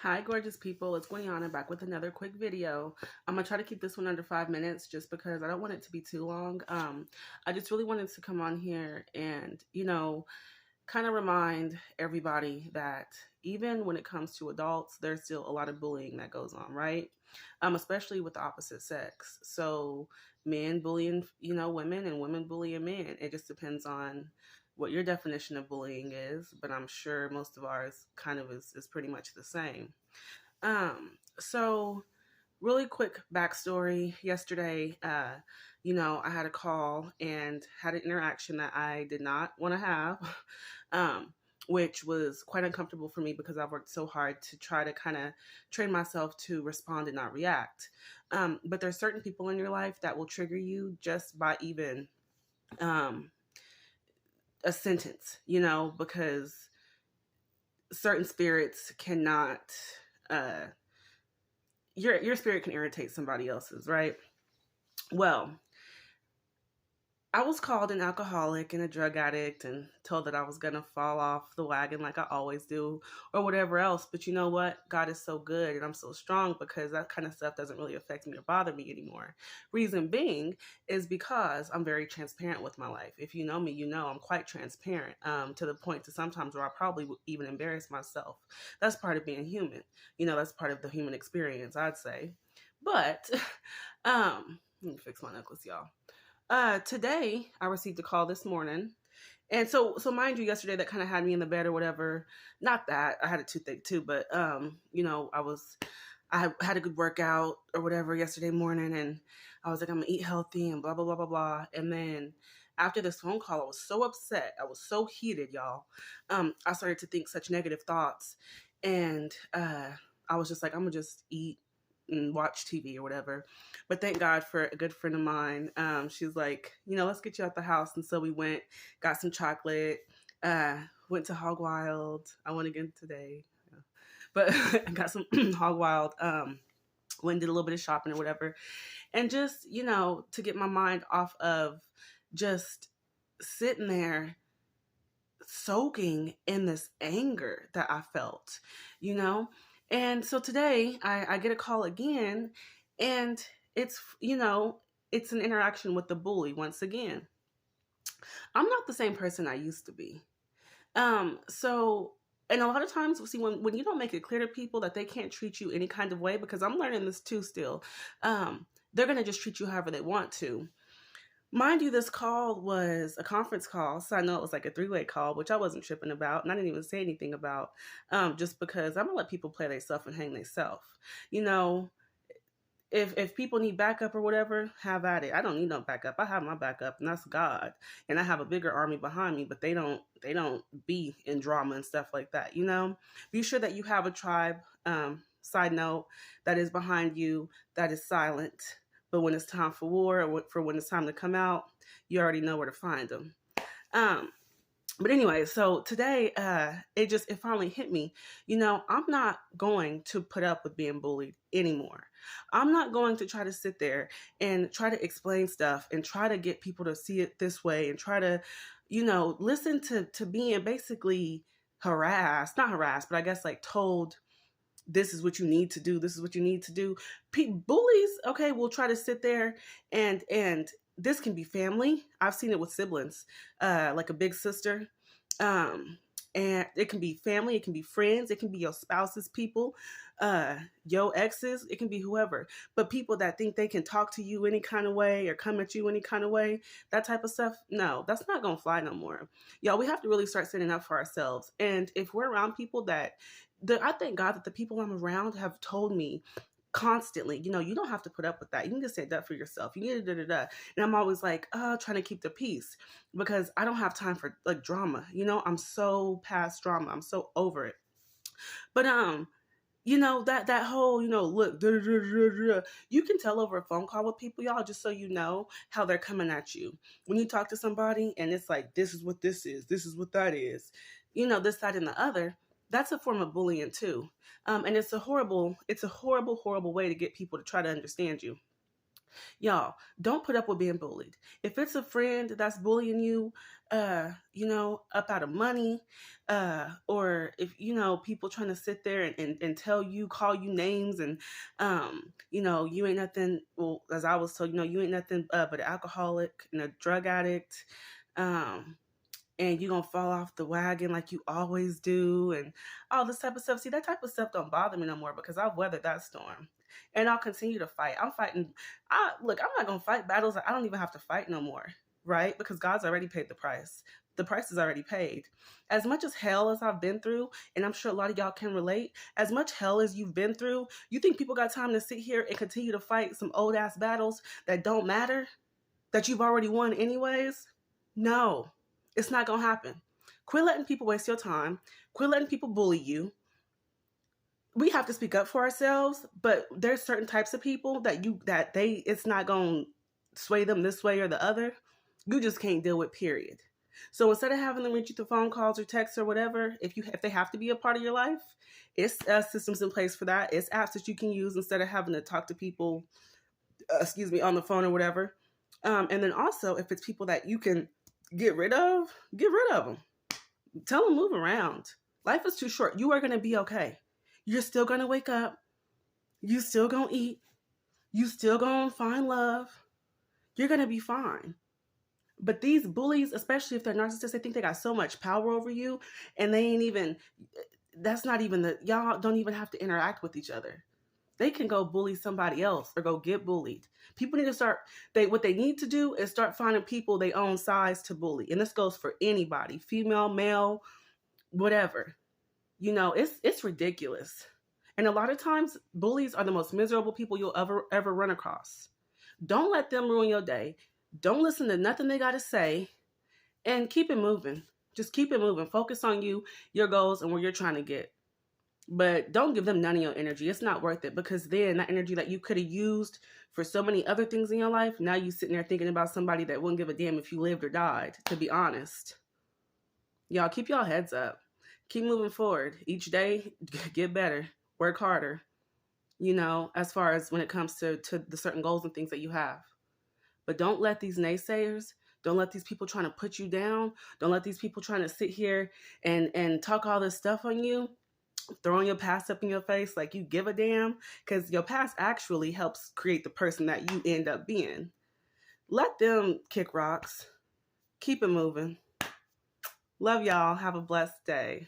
Hi, gorgeous people. It's Gwinyana back with another quick video. I'm gonna try to keep this one under 5 minutes just because I don't want it to be too long. I just really wanted to come on here and, kind of remind everybody that even when it comes to adults, there's still a lot of bullying that goes on, right? Especially with the opposite sex. So men bullying, women and women bullying men. It just depends on what your definition of bullying is, but I'm sure most of ours kind of is pretty much the same. So really quick backstory. Yesterday, I had a call and had an interaction that I did not want to have, um, which was quite uncomfortable for me because I've worked so hard to try to kind of train myself to respond and not react. But there's certain people in your life that will trigger you just by even um, a sentence, because certain spirits cannot. Uh, your spirit can irritate somebody else's, right? Well, I was called an alcoholic and a drug addict and told that I was going to fall off the wagon like I always do or whatever else. But you know what? God is so good and I'm so strong because that kind of stuff doesn't really affect me or bother me anymore. Reason being is because I'm very transparent with my life. If you know me, you know I'm quite transparent, to the point to sometimes where I probably would even embarrass myself. That's part of being human. That's part of the human experience, I'd say. But let me fix my necklace, y'all. Today I received a call this morning. And so mind you, yesterday that kind of had me in the bed or whatever. Not that I had a toothache too, but I had a good workout or whatever yesterday morning, and I was like, I'm gonna eat healthy and blah blah blah blah blah. And then after this phone call, I was so upset. I was so heated, y'all. I started to think such negative thoughts, and I was just like, I'm gonna just eat and watch TV or whatever. But thank God for a good friend of mine. She's like, let's get you out the house. And so we went, got some chocolate, went to Hog Wild. I went again today. Yeah. But I got some Hog Wild, went and did a little bit of shopping or whatever. And just, to get my mind off of just sitting there soaking in this anger that I felt, you know? And so today I get a call again, and it's an interaction with the bully once again. I'm not the same person I used to be. So and a lot of times, see, when you don't make it clear to people that they can't treat you any kind of way, because I'm learning this too still, they're going to just treat you however they want to. Mind you, this call was a conference call, so I know it was like a three-way call, which I wasn't tripping about, and I didn't even say anything about, just because I'm gonna let people play themselves and hang themselves. You know, if people need backup or whatever, have at it. I don't need no backup. I have my backup, and that's God. And I have a bigger army behind me, but they don't be in drama and stuff like that. Be sure that you have a tribe. Side note, that is behind you, that is silent. But when it's time for war, or for when it's time to come out, you already know where to find them. But anyway, so today, it finally hit me. I'm not going to put up with being bullied anymore. I'm not going to try to sit there and try to explain stuff and try to get people to see it this way and try to, listen to being basically harassed, not harassed, but I guess like told, this is what you need to do. This is what you need to do. Bullies, okay, will try to sit there and this can be family. I've seen it with siblings, like a big sister. And it can be family, it can be friends, it can be your spouse's people, your exes, it can be whoever. But people that think they can talk to you any kind of way or come at you any kind of way, that type of stuff, no, that's not gonna fly no more. Y'all, we have to really start standing up for ourselves. And if we're around people I thank God that the people I'm around have told me constantly, you don't have to put up with that. You can just stand up for yourself. You need to da-da-da. And I'm always like, trying to keep the peace because I don't have time for like drama. I'm so past drama. I'm so over it. But that whole, look, da-da-da-da-da. You can tell over a phone call with people, y'all, just so you know how they're coming at you. When you talk to somebody and it's like, this is what this is what that is, this, that, and the other. That's a form of bullying too. And it's a horrible, horrible way to get people to try to understand you. Y'all, don't put up with being bullied. If it's a friend that's bullying you, up out of money, or if, people trying to sit there and tell you, call you names and, you ain't nothing, well, as I was told, you ain't nothing but an alcoholic and a drug addict, and you gonna fall off the wagon like you always do and all this type of stuff. See, that type of stuff don't bother me no more because I've weathered that storm. And I'll continue to fight. I'm fighting. I'm not gonna fight battles that I don't even have to fight no more, right? Because God's already paid the price. The price is already paid. As much as hell as I've been through, and I'm sure a lot of y'all can relate, as much hell as you've been through, you think people got time to sit here and continue to fight some old ass battles that don't matter, that you've already won anyways? No, it's not gonna happen. Quit letting people waste your time. Quit letting people bully you. We have to speak up for ourselves, but there's certain types of people it's not gonna sway them this way or the other. You just can't deal with, period. So instead of having them reach you through phone calls or texts or whatever, if they have to be a part of your life, it's systems in place for that. It's apps that you can use instead of having to talk to people, on the phone or whatever. And then also, if it's people that you can get rid of them. Tell them move around. Life is too short. You are going to be okay. You're still going to wake up. You still going to eat. You still going to find love. You're going to be fine. But these bullies, especially if they're narcissists, they think they got so much power over you, and y'all don't even have to interact with each other. They can go bully somebody else or go get bullied. People need to what they need to do is start finding people their own size to bully. And this goes for anybody, female, male, whatever. It's ridiculous. And a lot of times bullies are the most miserable people you'll ever run across. Don't let them ruin your day. Don't listen to nothing they got to say, and keep it moving. Just keep it moving. Focus on you, your goals, and where you're trying to get. But don't give them none of your energy. It's not worth it, because then that energy that you could have used for so many other things in your life, now you sitting there thinking about somebody that wouldn't give a damn if you lived or died, to be honest. Y'all, keep y'all heads up. Keep moving forward. Each day, get better. Work harder. As far as when it comes to the certain goals and things that you have. But don't let these naysayers, don't let these people trying to put you down, don't let these people trying to sit here and talk all this stuff on you, throwing your past up in your face like you give a damn, because your past actually helps create the person that you end up being. Let them kick rocks. Keep it moving. Love y'all. Have a blessed day.